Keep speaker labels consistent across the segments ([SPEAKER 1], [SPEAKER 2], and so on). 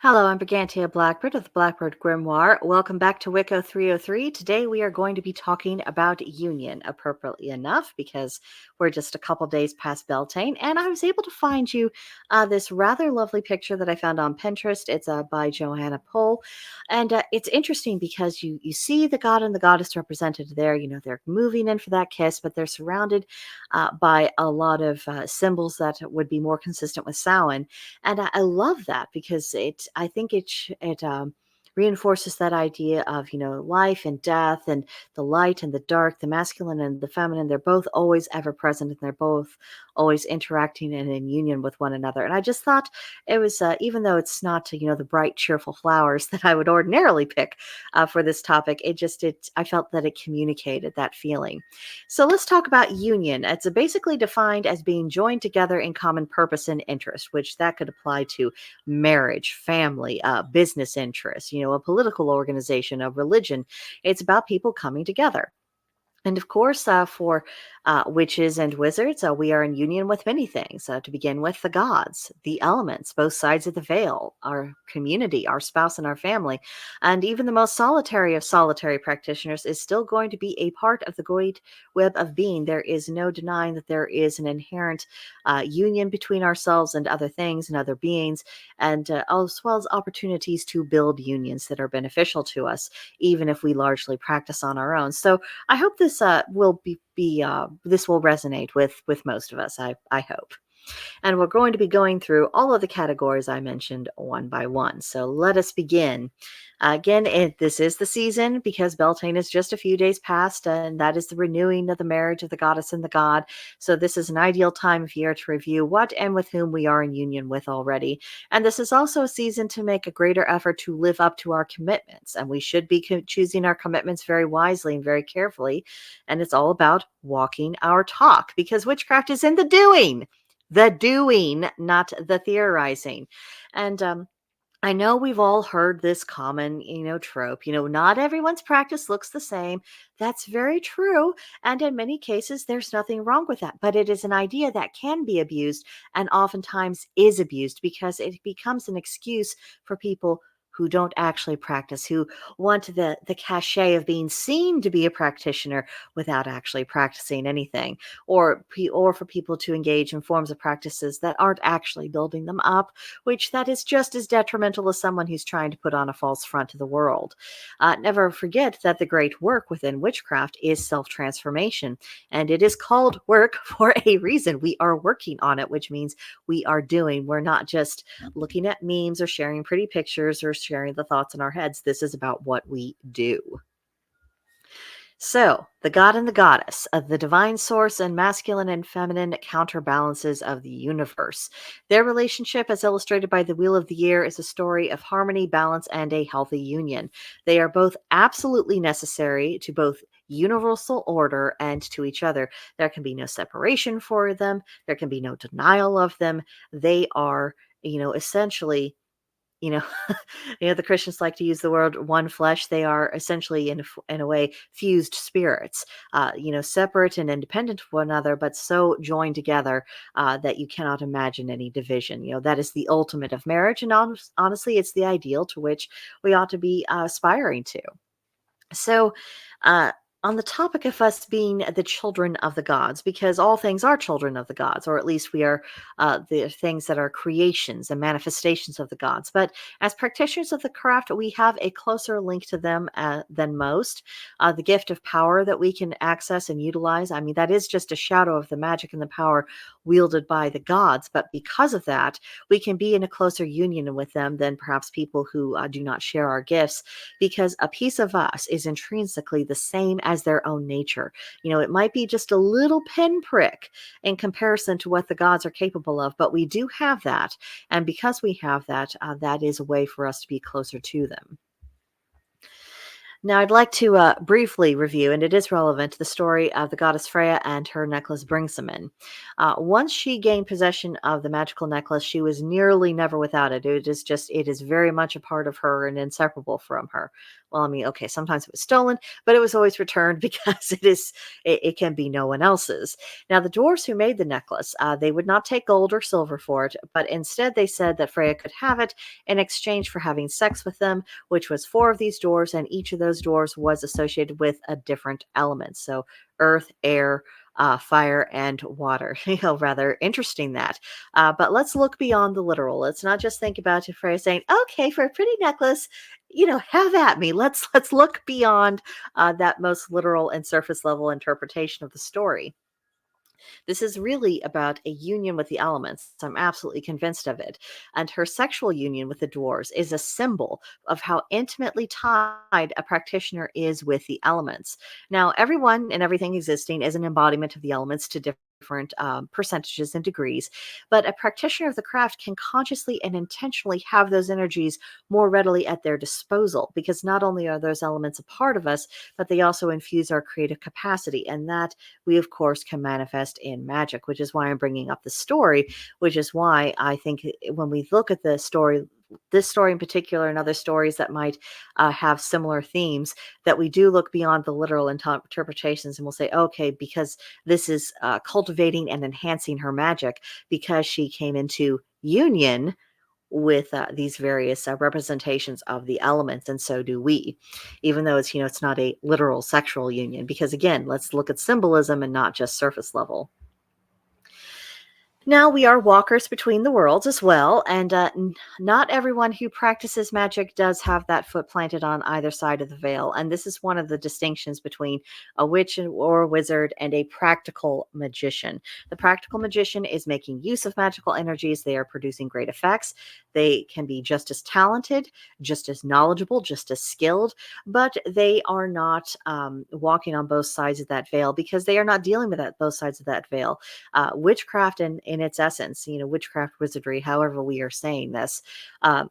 [SPEAKER 1] Hello, I'm Brigantia Blackbird of the Blackbird Grimoire. Welcome back to Wicca 303. Today we are going to be talking about union, appropriately enough, because we're just a couple days past Beltane, and I was able to find you this rather lovely picture that I found on Pinterest. It's by Johanna Pohl, and it's interesting because you see the god and the goddess represented there. You know, they're moving in for that kiss, but they're surrounded by a lot of symbols that would be more consistent with Samhain. And I love that because I think it reinforces that idea of, life and death and the light and the dark, the masculine and the feminine. They're both always ever present, and they're both always interacting and in union with one another. And I just thought it was, even though it's not, the bright, cheerful flowers that I would ordinarily pick for this topic, I felt that it communicated that feeling. So let's talk about union. It's basically defined as being joined together in common purpose and interest, which that could apply to marriage, family, business interests, a political organization, a religion. It's about people coming together. And of course, for witches and wizards, we are in union with many things. To begin with, the gods, the elements, both sides of the veil, our community, our spouse, and our family. And even the most solitary of solitary practitioners is still going to be a part of the great web of being. There is no denying that there is an inherent union between ourselves and other things and other beings, and as well as opportunities to build unions that are beneficial to us, even if we largely practice on our own. So I hope this will this will resonate with most of us. I hope. And we're going to be going through all of the categories I mentioned one by one. So let us begin. Again, this is the season because Beltane is just a few days past, and that is the renewing of the marriage of the goddess and the god. So this is an ideal time of year to review what and with whom we are in union with already. And this is also a season to make a greater effort to live up to our commitments. And we should be choosing our commitments very wisely and very carefully. And it's all about walking our talk, because witchcraft is in the doing. The doing, not the theorizing. And I know we've all heard this common, trope, not everyone's practice looks the same. That's very true. And in many cases, there's nothing wrong with that. But it is an idea that can be abused and oftentimes is abused because it becomes an excuse for people who don't actually practice, who want the cachet of being seen to be a practitioner without actually practicing anything, or for people to engage in forms of practices that aren't actually building them up, which that is just as detrimental as someone who's trying to put on a false front to the world. Never forget that the great work within witchcraft is self-transformation, and it is called work for a reason. We are working on it, which means we are doing. We're not just looking at memes or sharing pretty pictures or sharing the thoughts in our heads. This is about what we do. So, the god and the goddess of the divine source and masculine and feminine counterbalances of the universe. Their relationship, as illustrated by the Wheel of the Year, is a story of harmony, balance, and a healthy union. They are both absolutely necessary to both universal order and to each other. There can be no separation for them. There can be no denial of them. They are, essentially, you know, the Christians like to use the word one flesh. They are essentially, in a way, fused spirits, separate and independent of one another, but so joined together that you cannot imagine any division. That is the ultimate of marriage. And honestly, it's the ideal to which we ought to be aspiring to. So, on the topic of us being the children of the gods, because all things are children of the gods, or at least we are the things that are creations and manifestations of the gods. But as practitioners of the craft, we have a closer link to them than most. The gift of power that we can access and utilize, I mean, that is just a shadow of the magic and the power wielded by the gods. But because of that, we can be in a closer union with them than perhaps people who do not share our gifts, because a piece of us is intrinsically the same as their own nature. It might be just a little pinprick in comparison to what the gods are capable of, but we do have that. And because we have that, that is a way for us to be closer to them. Now, I'd like to briefly review, and it is relevant, the story of the goddess Freya and her necklace Brinksamen. Once she gained possession of the magical necklace, she was nearly never without it. It is very much a part of her and inseparable from her. Well, I mean, okay, sometimes it was stolen, but it was always returned because it can be no one else's. Now, the dwarves who made the necklace, they would not take gold or silver for it, but instead they said that Freya could have it in exchange for having sex with them, which was four of these dwarves, and each of those dwarves was associated with a different element. So earth, air, fire, and water. Rather interesting that. But let's look beyond the literal. Let's not just think about Freya saying, "Okay, for a pretty necklace, have at me." Let's look beyond that most literal and surface level interpretation of the story. This is really about a union with the elements. I'm absolutely convinced of it. And her sexual union with the dwarves is a symbol of how intimately tied a practitioner is with the elements. Now, everyone and everything existing is an embodiment of the elements to different percentages and degrees, but a practitioner of the craft can consciously and intentionally have those energies more readily at their disposal, because not only are those elements a part of us, but they also infuse our creative capacity, and that we of course can manifest in magic, which is why I'm bringing up the story, which is why I think when we look at the story, this story in particular and other stories that might have similar themes, that we do look beyond the literal interpretations and we'll say, okay, because this is cultivating and enhancing her magic, because she came into union with these various representations of the elements, and so do we, even though it's not a literal sexual union, because again, let's look at symbolism and not just surface level. Now, we are walkers between the worlds as well, and not everyone who practices magic does have that foot planted on either side of the veil. And this is one of the distinctions between a witch or a wizard and a practical magician. The practical magician is making use of magical energies. They are producing great effects. They can be just as talented, just as knowledgeable, just as skilled, but they are not walking on both sides of that veil, because they are not dealing with both sides of that veil. Witchcraft in its essence, witchcraft, wizardry, however we are saying this, uh,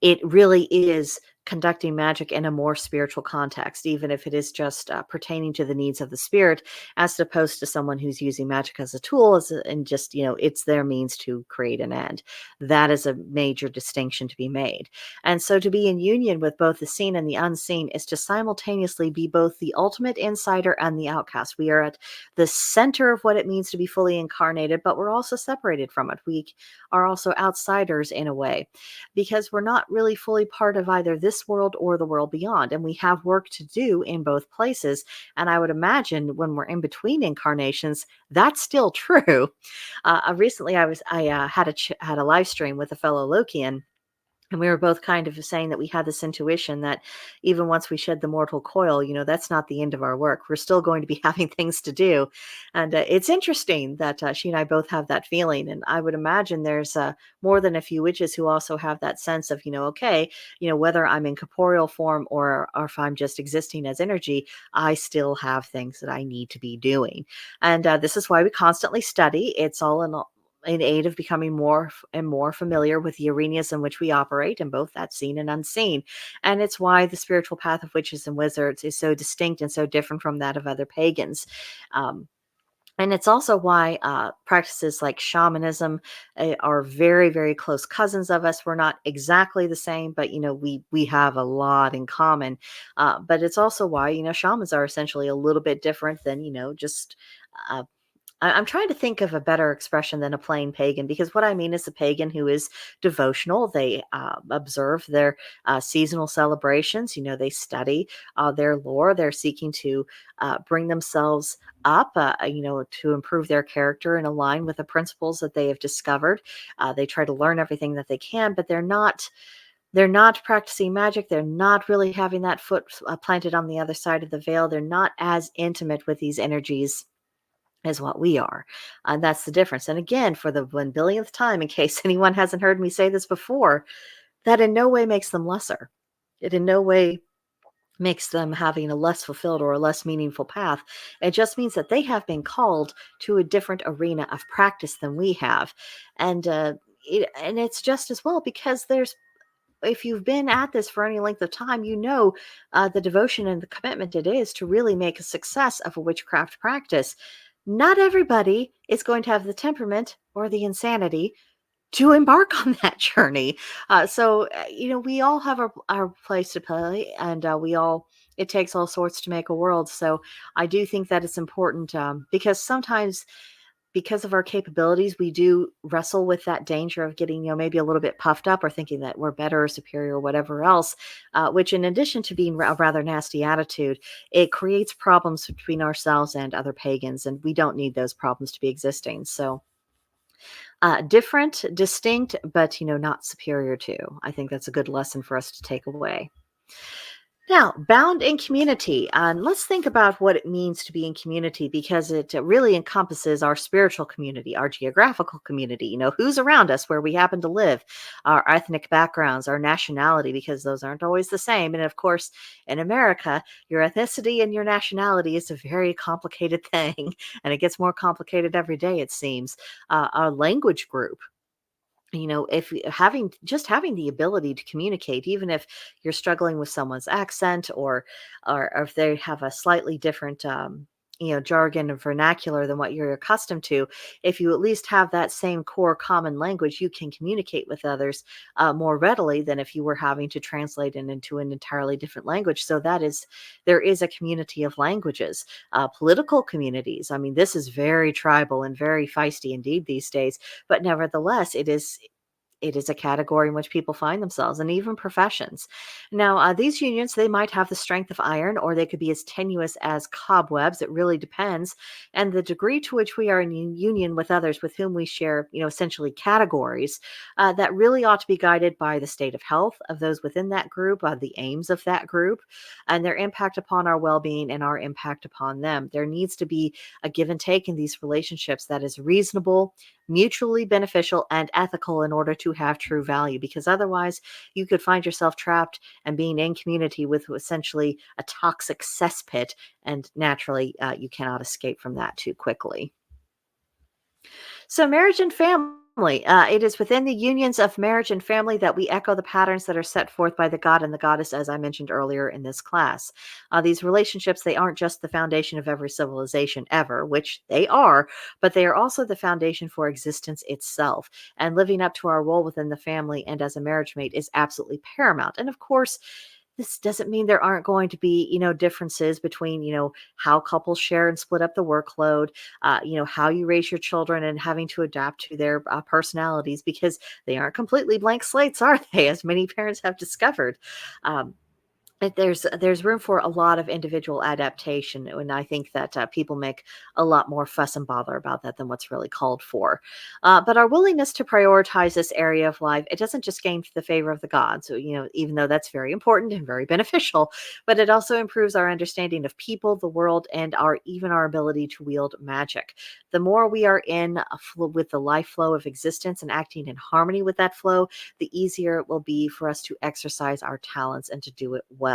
[SPEAKER 1] it really is conducting magic in a more spiritual context, even if it is just pertaining to the needs of the spirit, as opposed to someone who's using magic as a tool, and just, it's their means to create an end. That is a major distinction to be made. And so to be in union with both the seen and the unseen is to simultaneously be both the ultimate insider and the outcast. We are at the center of what it means to be fully incarnated, but we're also separated from it. We are also outsiders in a way, because we're not really fully part of either this world or the world beyond. And we have work to do in both places. And I would imagine when we're in between incarnations, that's still true. Recently, I had a live stream with a fellow Lokian, and we were both kind of saying that we had this intuition that even once we shed the mortal coil, that's not the end of our work. We're still going to be having things to do. And it's interesting that she and I both have that feeling. And I would imagine there's more than a few witches who also have that sense of, okay, whether I'm in corporeal form or if I'm just existing as energy, I still have things that I need to be doing. And this is why we constantly study. It's all in aid of becoming more and more familiar with the arenas in which we operate, in both that seen and unseen. And it's why the spiritual path of witches and wizards is so distinct and so different from that of other pagans. And it's also why practices like shamanism are very, very close cousins of us. We're not exactly the same, but we have a lot in common. But it's also why shamans are essentially a little bit different than just uh, I'm trying to think of a better expression than a plain pagan, because what I mean is a pagan who is devotional. They observe their seasonal celebrations. They study their lore. They're seeking to bring themselves up, to improve their character and align with the principles that they have discovered. They try to learn everything that they can, but they're not practicing magic. They're not really having that foot planted on the other side of the veil. They're not as intimate with these energies is what we are. And that's the difference. And again, for the 1 billionth time, in case anyone hasn't heard me say this before, that in no way makes them lesser. It in no way makes them having a less fulfilled or a less meaningful path. It just means that they have been called to a different arena of practice than we have. And and it's just as well because there's if you've been at this for any length of time, you know the devotion and the commitment it is to really make a success of a witchcraft practice. Not everybody is going to have the temperament or the insanity to embark on that journey. We all have our place to play, and it takes all sorts to make a world. So I do think that it's important because sometimes, because of our capabilities, we do wrestle with that danger of getting, maybe a little bit puffed up or thinking that we're better or superior or whatever else, which, in addition to being a rather nasty attitude, it creates problems between ourselves and other pagans, and we don't need those problems to be existing. So, different, distinct, but not superior to. I think that's a good lesson for us to take away. Now, bound in community. Let's think about what it means to be in community because it really encompasses our spiritual community, our geographical community, who's around us, where we happen to live, our ethnic backgrounds, our nationality, because those aren't always the same. And of course, in America, your ethnicity and your nationality is a very complicated thing, and it gets more complicated every day, it seems. Our language group, if having the ability to communicate, even if you're struggling with someone's accent, or if they have a slightly different jargon and vernacular than what you're accustomed to, if you at least have that same core common language, you can communicate with others more readily than if you were having to translate it into an entirely different language. So there is a community of languages. Political communities, I mean, this is very tribal and very feisty indeed these days, but nevertheless, it is a category in which people find themselves, and even professions. Now, these unions, they might have the strength of iron, or they could be as tenuous as cobwebs. It really depends. And the degree to which we are in union with others with whom we share, essentially categories, that really ought to be guided by the state of health of those within that group, the aims of that group, and their impact upon our well-being and our impact upon them. There needs to be a give and take in these relationships that is reasonable, mutually beneficial, and ethical in order to have true value, because otherwise you could find yourself trapped and being in community with essentially a toxic cesspit, and naturally you cannot escape from that too quickly. So, marriage and family. It is within the unions of marriage and family that we echo the patterns that are set forth by the god and the goddess, as I mentioned earlier in this class. These relationships, they aren't just the foundation of every civilization ever, which they are, but they are also the foundation for existence itself. And living up to our role within the family and as a marriage mate is absolutely paramount. And of course, this doesn't mean there aren't going to be, differences between, how couples share and split up the workload, how you raise your children and having to adapt to their personalities, because they aren't completely blank slates, are they? As many parents have discovered. Um, there's room for a lot of individual adaptation, and I think that people make a lot more fuss and bother about that than what's really called for. But our willingness to prioritize this area of life, it doesn't just gain the favor of the gods. So, even though that's very important and very beneficial, but it also improves our understanding of people, the world, and our ability to wield magic. The more we are in with the life flow of existence and acting in harmony with that flow, the easier it will be for us to exercise our talents and to do it well.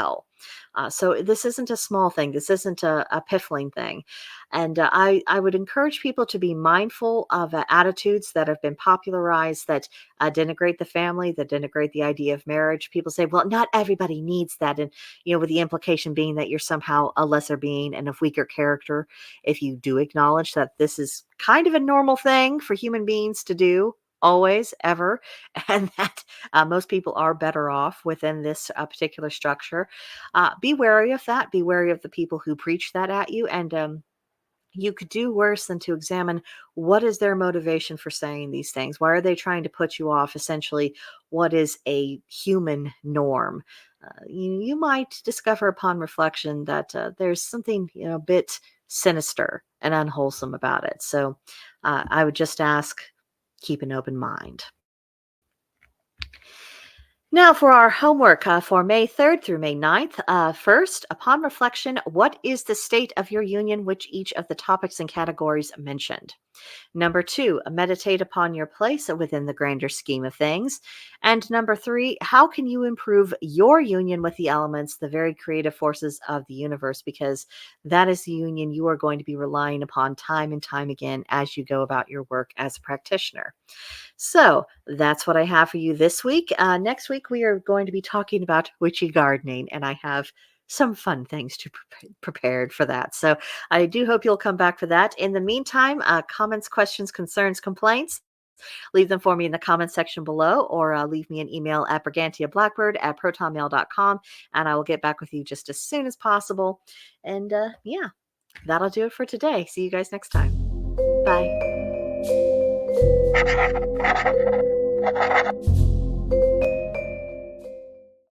[SPEAKER 1] So this isn't a small thing. This isn't a piffling thing. And I would encourage people to be mindful of attitudes that have been popularized that denigrate the family, that denigrate the idea of marriage. People say, well, not everybody needs that. And, with the implication being that you're somehow a lesser being and of weaker character. If you do acknowledge that this is kind of a normal thing for human beings to do, always, ever, and that most people are better off within this particular structure. Be wary of that. Be wary of the people who preach that at you. And you could do worse than to examine what is their motivation for saying these things. Why are they trying to put you off essentially what is a human norm? You might discover upon reflection that there's something a bit sinister and unwholesome about it. So I would just ask, keep an open mind. Now, for our homework for May 3rd through May 9th. First, upon reflection, what is the state of your union, which each of the topics and categories mentioned? Number two, meditate upon your place within the grander scheme of things. And number three, how can you improve your union with the elements, the very creative forces of the universe? Because that is the union you are going to be relying upon time and time again as you go about your work as a practitioner. So that's what I have for you this week. Next week, we are going to be talking about witchy gardening, and I have some fun things to prepared for that. So I do hope you'll come back for that. In the meantime, comments, questions, concerns, complaints, leave them for me in the comments section below, or leave me an email at brigantiablackbird@protonmail.com, and I will get back with you just as soon as possible. And yeah, that'll do it for today. See you guys next time. Bye.